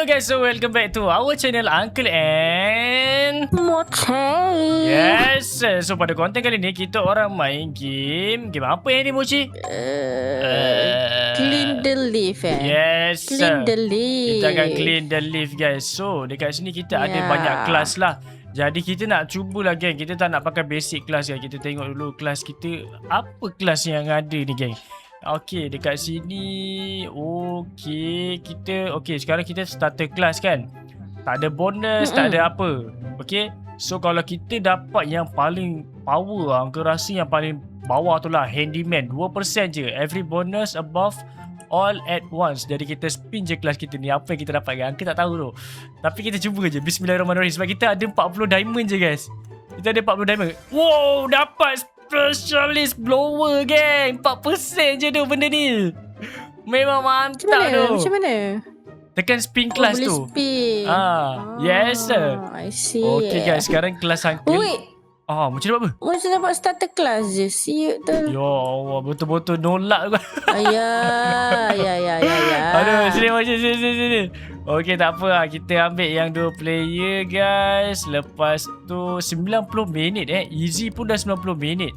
guys, so welcome back to our channel Uncle and Mochi. Yes, so pada konten kali ni kita orang main game apa yang ni Mochi? Clean the leaf Yes, Clean the leaf. kita akan clean the leaf guys. So dekat sini kita ada banyak kelas lah. Jadi kita nak cubalah geng. Kita tak nak pakai basic kelas kan. Kita tengok dulu kelas kita. Apa kelas yang ada ni geng. Okay, dekat sini. Okay, sekarang kita starter class kan. Tak ada bonus, tak ada apa. Okay, so kalau kita dapat yang paling power, aku rasa yang paling bawah tu lah, handyman, 2% je. Every bonus above all at once. Jadi kita spin je kelas kita ni. Apa yang kita dapat kan, aku tak tahu tu. Tapi kita cuba je. Bismillahirrahmanirrahim. Sebab kita ada 40 diamond je guys. Kita ada 40 diamond. Wow, dapat specialist blower geng. 4% je tu benda ni. Memang mantap tu. Macam mana? Tekan spin kelas tu. Spin. Yes. I see. Okay guys, sekarang kelas uncle. Wait. Macam apa? Macam dapat starter class je. Siut tu. Ya Allah, betul-betul nolak kau. Ya. Aduh, sini. Okay, tak apa lah. Kita ambil yang 2 player guys. Lepas tu 90 minit Easy pun dah 90 minit.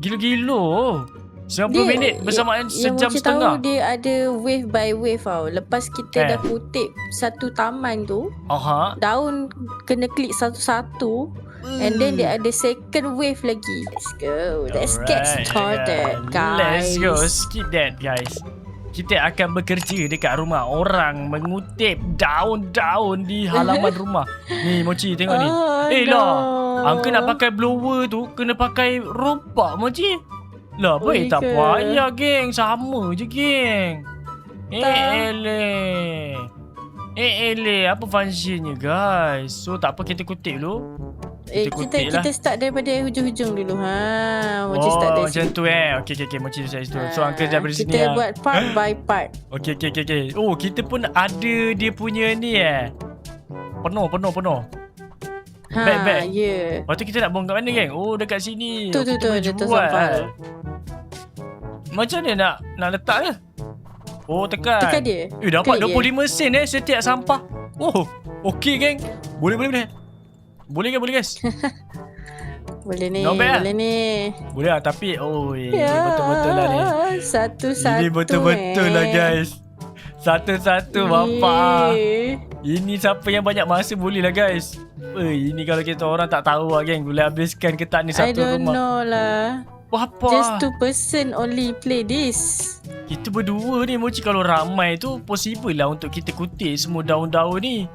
Gila-gila. 90 minit bersamaan sejam setengah. Tahu dia ada wave by wave tau. Lepas kita dah kutip satu taman tu, daun kena klik satu-satu. And then dia ada second wave lagi. Let's go. Let's get started guys. Let's go. Skip that guys. Kita akan bekerja dekat rumah orang, mengutip daun-daun di halaman rumah. Ni Mochi tengok ni. Angka nak pakai blower tu kena pakai ropak Mochi. Lah baik tak payah geng, sama je geng. Apa functionnya guys. So tak apa, kita kutip dulu. Kita start daripada hujung-hujung dulu. Mochi start dari macam tu Okay, Mochi start situ. So Uncle dah dari sini. Kita buat part by part. Okay. Oh, kita pun ada dia punya ni Penuh. Back. Ya. Lepas tu kita nak buang kat mana geng? Oh, dekat sini. Tu sampai. Macam ni nak letak ke? Oh, tekan dia. Dapat 25 sen setiap sampah. Oh, okey geng. Boleh. Boleh guys? Boleh ni. Boleh lah, tapi ini betul-betul lah ni. Satu-satu. Ini betul-betul lah guys. Satu-satu bapak. Ini siapa yang banyak masa boleh lah guys. Ini kalau kita orang tak tahu lah geng. Boleh habiskan ke tak ni satu rumah. I don't know lah. Apa? Just 2% only play this. Kita berdua ni Mochi, kalau ramai tu possible lah untuk kita kutip semua daun-daun ni.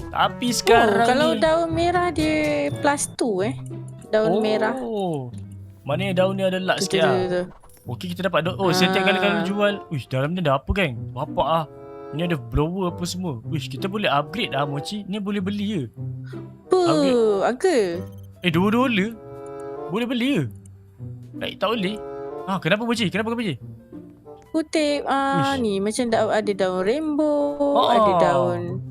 Tapi sekarang kalau ni, daun merah dia plus 2 daun merah. Mana daun ni ada luck sikit lah. Okey, kita dapat setiap kali kalau jual. Dalam ni ada apa geng? Bapak ni ada blower apa semua. Kita boleh upgrade Mochi. Ni boleh beli ke? Uncle. $2 boleh beli ke? Tak boleh. Kenapa Mochi? Kutip ni macam ada daun rainbow, ada daun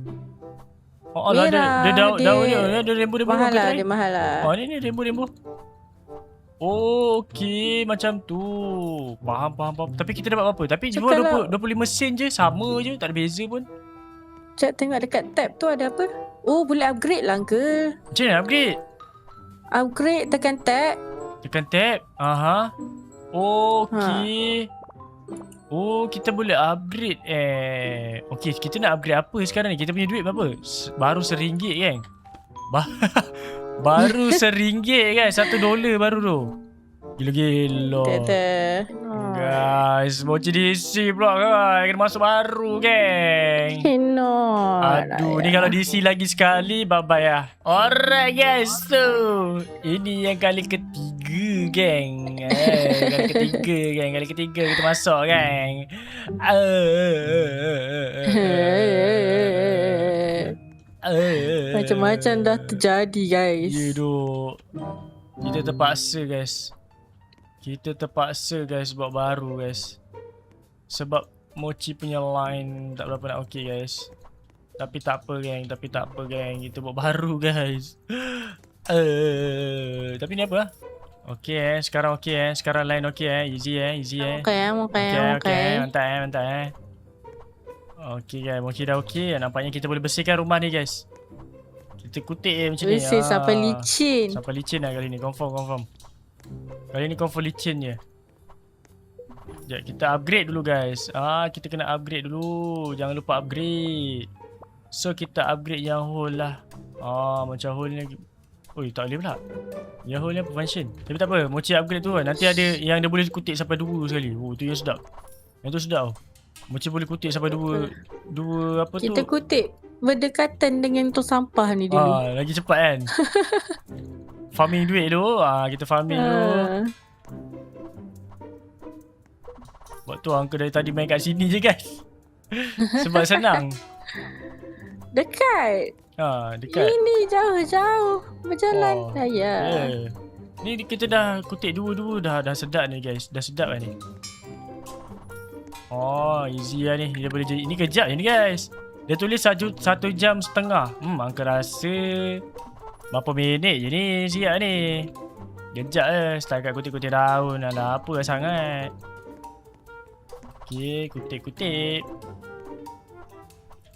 merah. Dia ada rainbow mahal lah, dia mahal lah. Ni rainbow. Okey, macam tu. Faham. Tapi kita dapat apa? Tapi jual 25 sen je, sama je, tak ada beza pun. Cak tengok dekat tab tu ada apa? Boleh upgrade lah Uncle. Macam mana upgrade? Upgrade tekan tab. Okey. Kita boleh upgrade Okey, kita nak upgrade apa sekarang ni? Kita punya duit berapa? Baru RM1 kan? Baru RM1 kan? $1 baru tu. Gila-gila guys, Mochi DC pula kan? Kena masuk baru geng. Aduh, ni kalau DC lagi sekali bye-bye lah. Alright guys, so ini yang kali ketiga geng. Kali ketiga kita masuk geng. Macam-macam dah terjadi guys. Ya duk. Kita terpaksa guys buat baru guys. Sebab Mochi punya line tak berapa nak okey guys. Tapi tak apa geng. Kita buat baru guys. Tapi ni apa? Okey sekarang okey sekarang line okey easy. Okay. Mantap. Okey guys, Mochi dah okey. Nampaknya kita boleh bersihkan rumah ni guys. Kita kutip macam ni. Bersih sampai licin. Sampai licin lah kali ni. Confirm. Kali ni confirm licin je. Sekejap, kita upgrade dulu guys. Kita kena upgrade dulu. Jangan lupa upgrade. So kita upgrade yang hole lah. Macam hole ni. Oi, tak boleh pula. Yang hole ni apa function? Tapi tak apa, Mochi upgrade tu kan. Nanti ada yang dia boleh kutip sampai 2 sekali. Tu yang sedap. Yang tu sedap. Mochi boleh kutip sampai 2 apa tu? Kita kutip berdekatan dengan tong sampah ni dulu. Lagi cepat kan. Farming duit dulu. Kita farming dulu. Sebab tu Angka dari tadi main kat sini je guys. Sebab senang. Dekat. Dekat. Ini jauh-jauh berjalan saya. Ni kita dah kutip 2 dah sedap ni guys. Dah sedap kan ni. Easy lah ni. Dia boleh jadi. Ini kejap je ni guys. Dia tulis 1 jam setengah. Angka rasa berapa minit je ni siap ni. Kejap je. Setakat kutip-kutip daun. Alah apa sangat. Okay, kutip-kutip.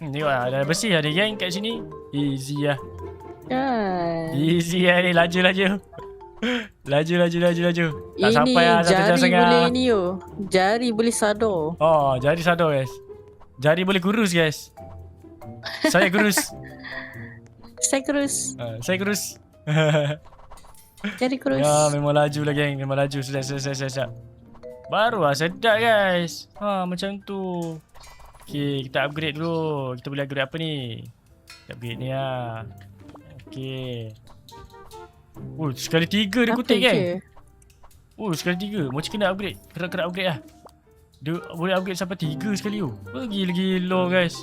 Tengok lah, dah bersih lah ni geng kat sini. Easy lah. Easy lah ni, laju. Laju. Tak sampai lah 1 jam setengah. Ini jari boleh ni jari boleh sadar. Jari sadar guys. Jari boleh kurus guys. Saya kurus. Saya kurus. Saya kurus. Jari kurus. Ya, memang laju lah geng. Memang laju. Sedap. Baru lah sedap guys. Macam tu. Okay, kita upgrade dulu. Kita boleh upgrade apa ni? Kita upgrade ni lah. Okay. Sekali 3 dia kutip kan? Sekali 3. Mochi kena upgrade. Kena upgrade lah. Dia boleh upgrade sampai 3 sekali tu. Gila-gila guys.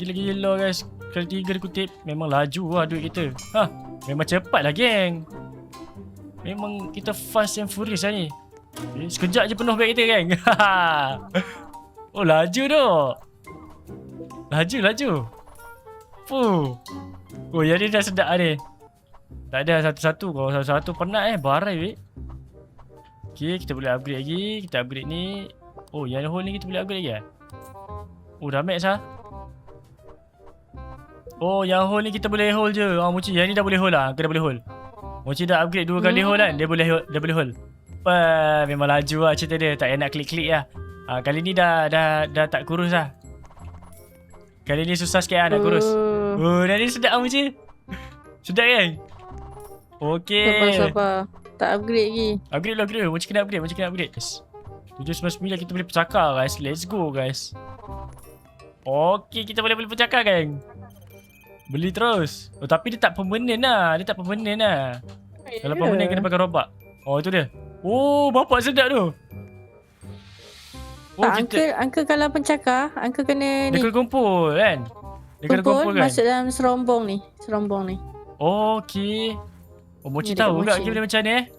Gila guys. Sekali 3 dia kutip. Memang laju lah duit kita. Memang cepat lah geng. Memang kita fast and furious lah ni. Sekejap je penuh beg kita geng. Laju tu. Laju. Yang ni dah sedap ni. Tak ada satu-satu. Kalau satu-satu penat barai weh. Okay, kita boleh upgrade lagi. Kita upgrade ni. Yang hole ni kita boleh upgrade lagi dah max lah. Yang hole ni kita boleh hold je. Mochi, yang ni dah boleh hold lah. Kita dah boleh hold. Mochi dah upgrade 2 kali hold kan. Dia boleh hold. Memang laju lah cerita dia. Tak payah nak klik-klik lah. Kali ni dah tak kurus lah. Kali ni susah sikit lah nak kurus. Dah ni sedap lah Mochi. Sedap kan? Okay. Sabar. Tak upgrade lagi. Upgrade lah. Mochi kena upgrade. Yes. 799 kita boleh bercakap guys. Let's go guys. Okay, kita boleh bercakap kan. Beli terus. Tapi dia tak permanent lah. Kalau permanent kena pakai robak. Itu dia. Bapak sedap tu. Angka kalau pencakar, Angka kena ni. Dia kena kumpul kan? Masuk dalam serombong ni. Okay. Mochi tahu juga game dia macam ni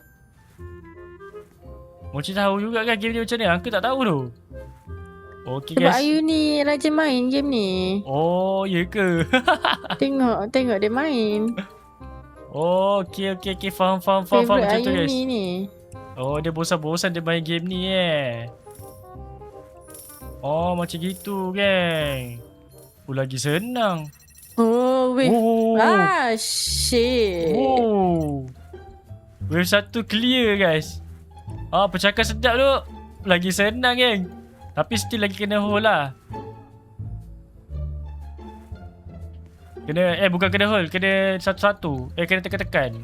Mochi tahu juga kan game dia macam ni. Angka tak tahu tu. Okay Sebab guys. Ayu ni rajin main game ni. Ya ke? Tengok dia main. Okay. Faham macam Favorite tu guys. Ayu ni. Dia bosan-bosan dia main game ni macam gitu geng. Lagi senang. Wave. Shit. Wave 1 clear guys. Percakap sedap tu. Lagi senang geng. Tapi still lagi kena hold lah. Bukan kena hold. Kena satu-satu. Kena tekan-tekan.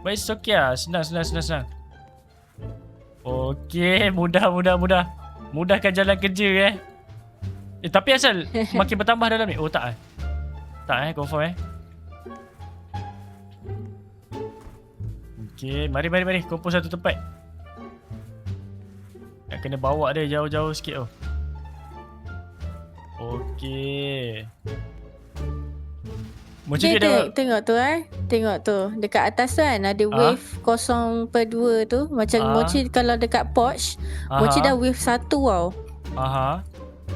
But it's okay lah. Senang. Okay. Mudah. Mudahkan jalan kerja tapi asal makin bertambah dalam ni. Tak confirm Okay, mari kumpul satu tempat. Nak kena bawa dia jauh-jauh sikit Okay. Macam tengok tu Tengok tu. Dekat atas tu kan ada wave 0/2 tu. Macam Mochi kalau dekat porch, Mochi dah wave 1 tau.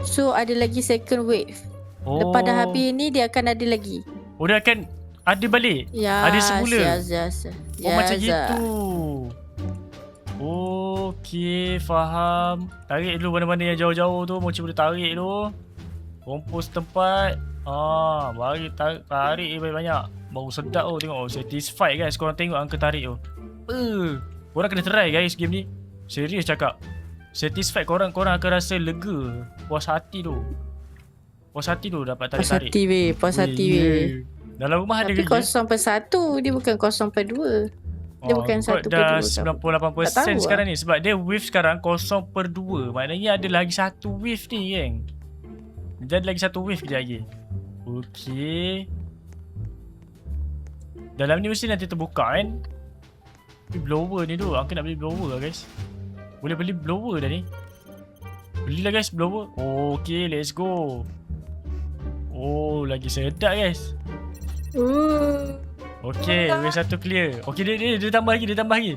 So ada lagi second wave. Lepas dah habis ni dia akan ada lagi. Dia akan ada balik. Ada semula. Yes. Macam gitu. Okay, faham. Tarik dulu mana-mana yang jauh-jauh tu. Mochi boleh tarik tu. Kompos tempat. Bagi tarik banyak-banyak. Bau sedap tengok. Satisfied guys. Korang tengok angka tarik tu. Korang kena try guys game ni. Serius cakap. Satisfied korang akan rasa lega. Puas hati tu dapat tarik-tarik. Puas hati weh. Dalam rumah ada Tapi ke? 0/1 dia bukan 0/2. Dia bukan 1/2. Dah Tak 98% tahu sekarang ni. Sebab dia wave sekarang 0/2. Maknanya ada lagi satu wave ni geng. Jadi lagi satu wave kejap lagi. Okey. Dalam ni mesti nanti terbuka kan. Beli blower ni tu. Aku nak beli blower lah guys. Boleh beli blower dah ni. Belilah guys blower. Okey, let's go. Lagi sedap guys. Okey, wave satu clear. Okey, dia tambah lagi.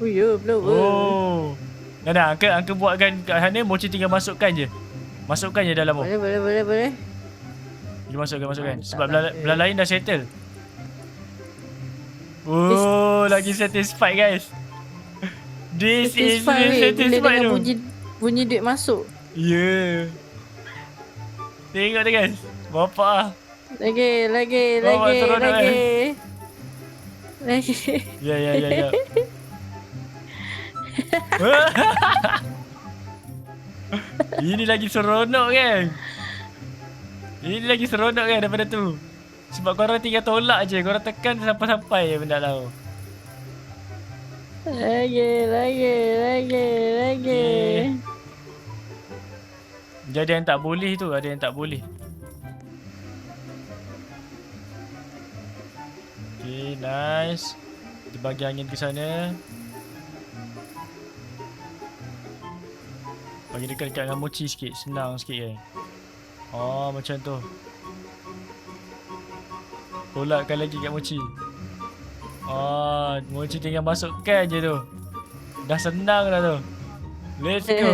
Oh ya, blower. Dah, Uncle buatkan kat sana. Mochi tinggal masukkan je. Masukkan je dalam tu. Boleh. Dia masukkan. Sebab belah lain dah settle. Lagi satisfied guys. This is Satisfied satisfied dengan tu. bunyi duit masuk. Yeah. Tengok tu guys. Bapak. Lagi. Ya. Ini lagi seronok kan? Daripada tu. Sebab korang tinggal tolak je. Korang tekan sampai-sampai je benda tu. Lagi. Jadi ada yang tak boleh tu. Okay, nice. Kita bagi angin ke sana. Bagi dekat-dekat dengan mochi sikit. Senang sikit kan. Macam tu. Tolakkan lagi kat mochi. Mochi tinggal masukkan je tu. Dah senang dah tu. Let's go.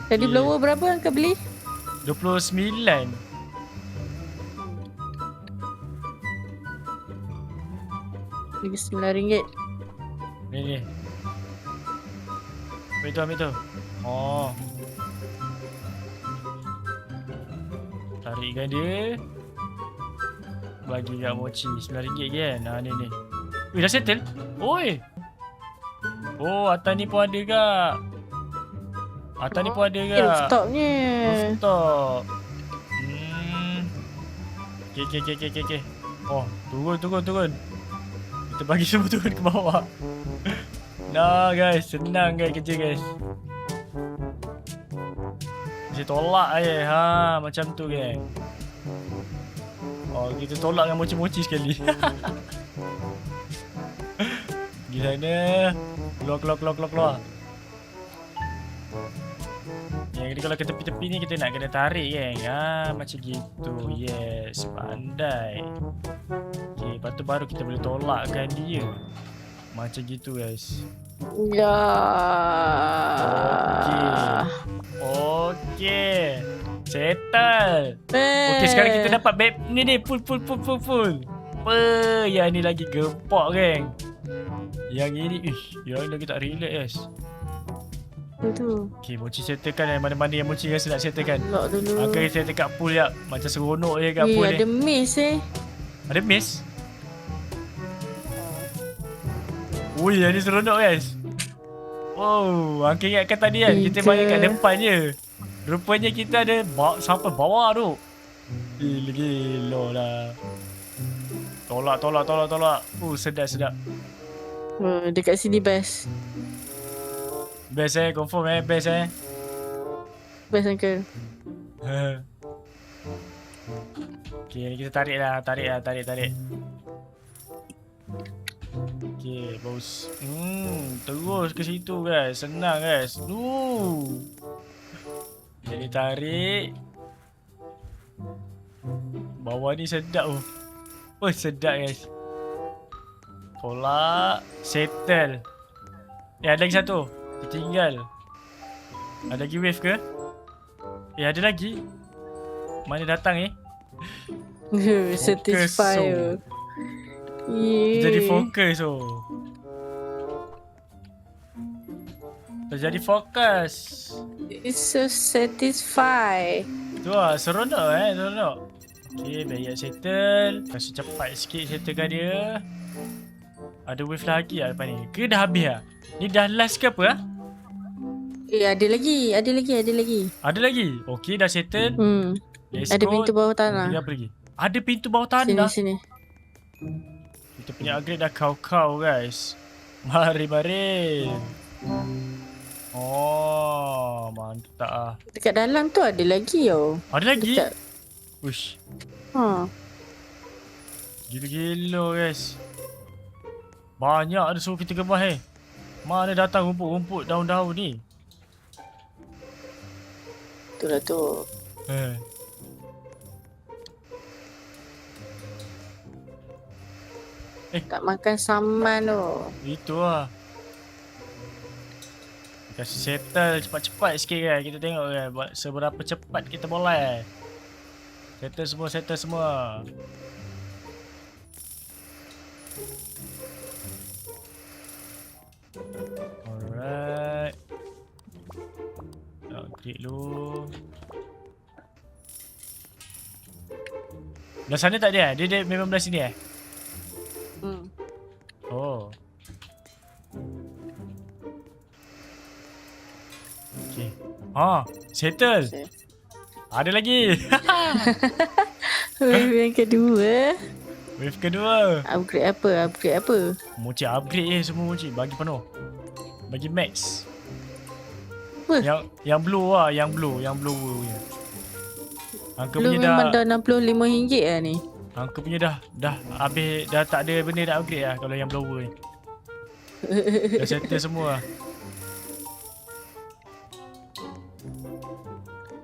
Tadi blower berapa Angka beli? 29. Lagi RM9. Ni. Ambil tu. Tarikkan dia. Bagi kat mochi RM9 kan. Ni. Dah settle. Oi. Atas ni pun ada kak. Rooftopnya. Rooftop. Okay. Turun. Kita bagi semua turun ke bawah. Nah guys, senang guys kerja guys. Kita tolak je. Macam tu geng. Kita tolak dengan mochi-mochi sekali. Pergi sana. Keluar. Jadi kalau ke tepi-tepi ni kita nak kena tarik geng. Macam gitu. Yes, pandai. Okay, lepas tu baru kita boleh tolakkan dia. Macam gitu guys. Ya. Okay. Settle. Okay, sekarang kita dapat bab ni full. Yang ni lagi gempak geng. Yang ini yang lagi tak relax guys. Betul. Okay, mochi settlekan mana-mana yang mochi rasa nak settlekan. Lock dulu. Angkat settle kat pool jap. Macam seronok je kat pool ni. Ada maze Ada maze? Yang ni seronok guys. Angkat ingatkan tadi kan kita main kat depan je. Rupanya kita ada sampai bawah tu. Gila lah. Tolak. Sedap. Dekat sini best. Best confirm best Best Uncle. Okay, ni kita tarik. Okay, bos. Terus ke situ guys. Senang guys. Jadi tarik. Bawah ni sedap sedap guys. Tolak. Settle. Ada lagi satu. Tertinggal. Ada lagi wave ke? Ada lagi. Mana datang ni? Satisfy. Jadi fokus Terjadi fokus. It's so satisfied. Tu lah, seronok seronok. Okay, bayar settle. Kasih cepat sikit settlekan dia. Ada wave lagi lah lepas ni. Ke dah habis lah? Ni dah last ke apa lah? Ada lagi. Ada lagi? Okay, dah settle. Let's Ada go. pintu bawah tanah. Ini apa lagi? Ada pintu bawah tanah? Sini. Kita punya upgrade dah kau-kau guys. Mari. Oh, mantap ah. Dekat dalam tu ada lagi tau. Ada lagi? Dekat. Uish. Gila-gila guys. Banyak ada suruh kita kemas Mana datang rumput-rumput daun-daun ni? Itulah tu. Tak makan saman tu. Itu lah. Kasih settle cepat-cepat sikit kan. Kita tengok kan seberapa cepat kita boleh. Settle semua. Alright. Upgrade dulu. Belah sana tak ada Dia memang belah sini Oh. Okay. Settle. Ada lagi. Wave yang kedua. Wave kedua. Upgrade apa? Mochi upgrade semua Mochi. Bagi penuh. Bagi max. Yang blue lah. Yang blue punya. Angka Belum punya memang dah RM65 lah ni. Angka punya dah habis. Dah tak ada benda nak upgrade lah. Kalau yang blower ni. Dah settle semua lah.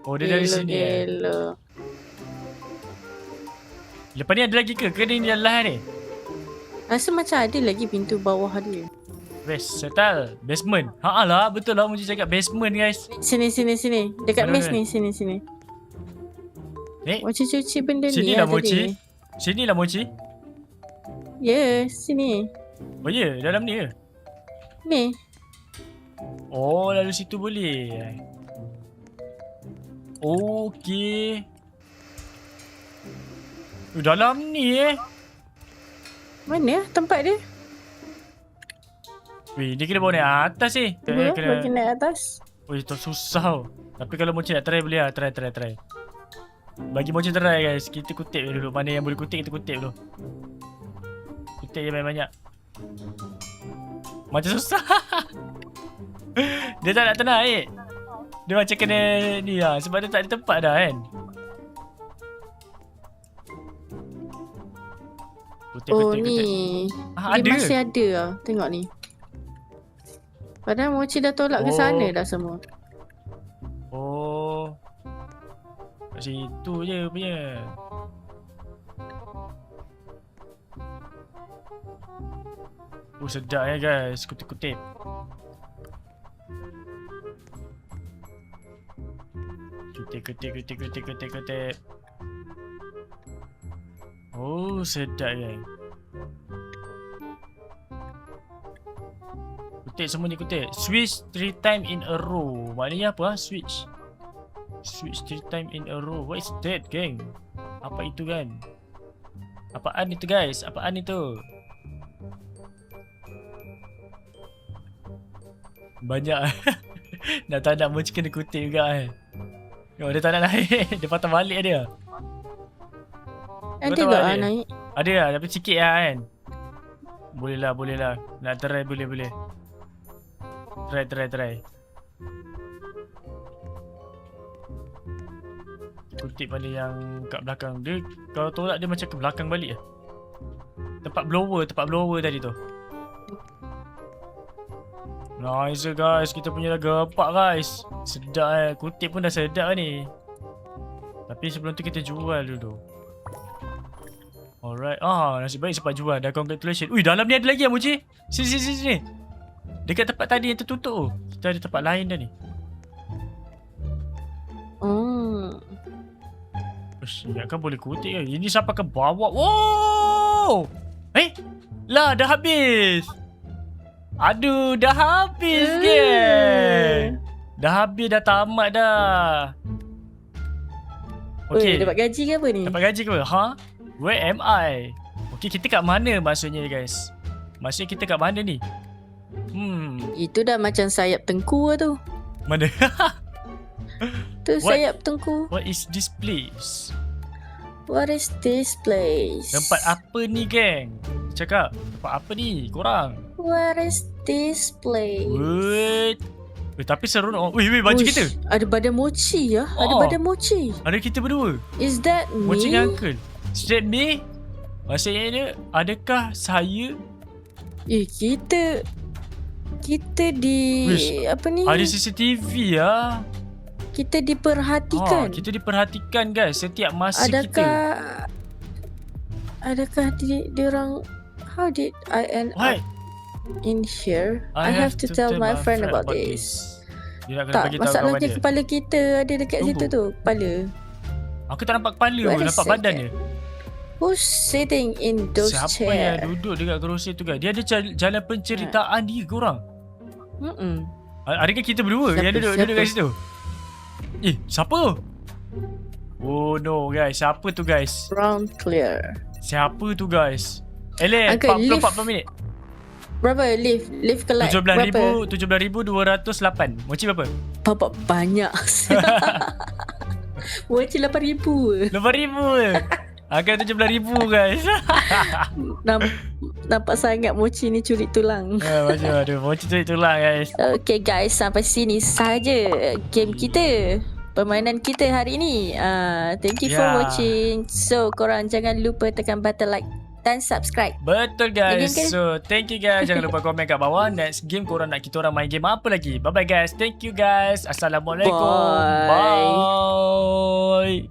Oh, dia dari sini Lepas ni ada lagi ke? Ke ni dah last ni? Rasa macam ada lagi pintu bawah dia. Best, settle. Basement. Lah, betul lah Mochi cakap basement guys. Sini. Dekat Mana, mes ni, sini. Mochi cuci benda sini ni lah tadi. Mochi. Sini lah Mochi. Ya, sini. Oh ya, dalam ni ke? Ni. Oh, lalu situ boleh. Okey. Dalam ni Mana tempat dia? Weh, dia kena bawa naik atas Bagi naik atas. Weh, tu susah. Tapi kalau Mochi nak try boleh lah. Try. Bagi Mochi try guys. Kita kutip dulu. Mana yang boleh kutip, kita kutip dulu. Kutip je banyak-banyak. Macam susah. Dia tak nak tenang Dia macam kena ni lah. Sebab dia tak ada tempat dah kan. Kutip. Ni. Dia Ada. masih ada lah. Tengok ni. Padahal Mochi dah tolak ke sana dah semua. Oh. Kat situ je punya. Sedap guys. Kutip. Kutip. Oh, sedap guys. Kutip semua ni kutip. Switch 3 time in a row. Maknanya apa Switch 3 time in a row. What is that gang? Apa itu kan? Apaan itu guys? Apaan itu? Banyak. Tak nak Mochi kena kutip juga dia tak nak naik. Dia patah balik dia. Ada tak naik? Ada lah, tapi sikit lah kan. Boleh lah. Nak try boleh. Try. Kutip mana yang kat belakang. Dia kalau tolak dia macam ke belakang balik lah. Tempat blower tadi tu. Nice guys, kita punya dah gepak guys. Sedap kutip pun dah sedap ni. Tapi sebelum tu kita jual dulu. Alright. Nasib baik sempat jual. Dah congratulations. Ui, dalam ni ada lagi Mochi. Sini. Dekat tempat tadi yang tertutup tu. Kita ada tempat lain dah ni. Ingatkan boleh kutip ke? Ini sampai ke bawah. Wow! Lah, dah habis. Aduh, dah habis geng. Dah habis, dah tamat dah. Okay. Dapat gaji ke apa ni? Dapat gaji ke apa? Ha? Where am I? Okay, kita kat mana maksudnya guys? Maksudnya kita kat mana ni? Itu dah macam sayap tengku lah tu. Mana? Tu sayap tengku. What is this place? What is this place? Tempat apa ni geng? Cakap, tempat apa ni korang? What is this place? Wait. Tapi seru nak. Weh, baju kita. Ada badan mochi ya? Ada badan mochi. Ada kita berdua. Is that me? Mochi dengan uncle. Straight me? Maksudnya dia, adakah saya? Kita di apa ni? Ada CCTV ya. Kita diperhatikan. Kita diperhatikan guys setiap masa kita. Adakah dia orang, how did I end up in here? I have to tell my friend about this. Dia nak kena bagi tahu masalahnya kepala kita ada dekat situ tu, kepala. Aku tak nampak kepala pun, nampak badan dia. Who's sitting in those Siapa chair? yang duduk dekat kerusi tu guys? Dia ada jalan penceritaan dia korang. Adakah kita berdua yang duduk kat situ? Siapa? Oh no guys, siapa tu guys? Round clear. Siapa tu guys? 40 minit. Berapa lift ke light? 17,208. Mochi berapa? Bapak banyak. Mochi 8,000. 8,000 Akan 17,000 guys. Nampak sangat Mochi ni curi tulang. Aduh, Mochi curi tulang guys. Okay guys, sampai sini saja game kita, permainan kita hari ini. Thank you for watching. So korang jangan lupa tekan button like dan subscribe. Betul guys. So thank you guys. Jangan lupa komen kat bawah next game korang nak kita orang main game apa lagi. Bye bye guys. Thank you guys. Assalamualaikum. Bye.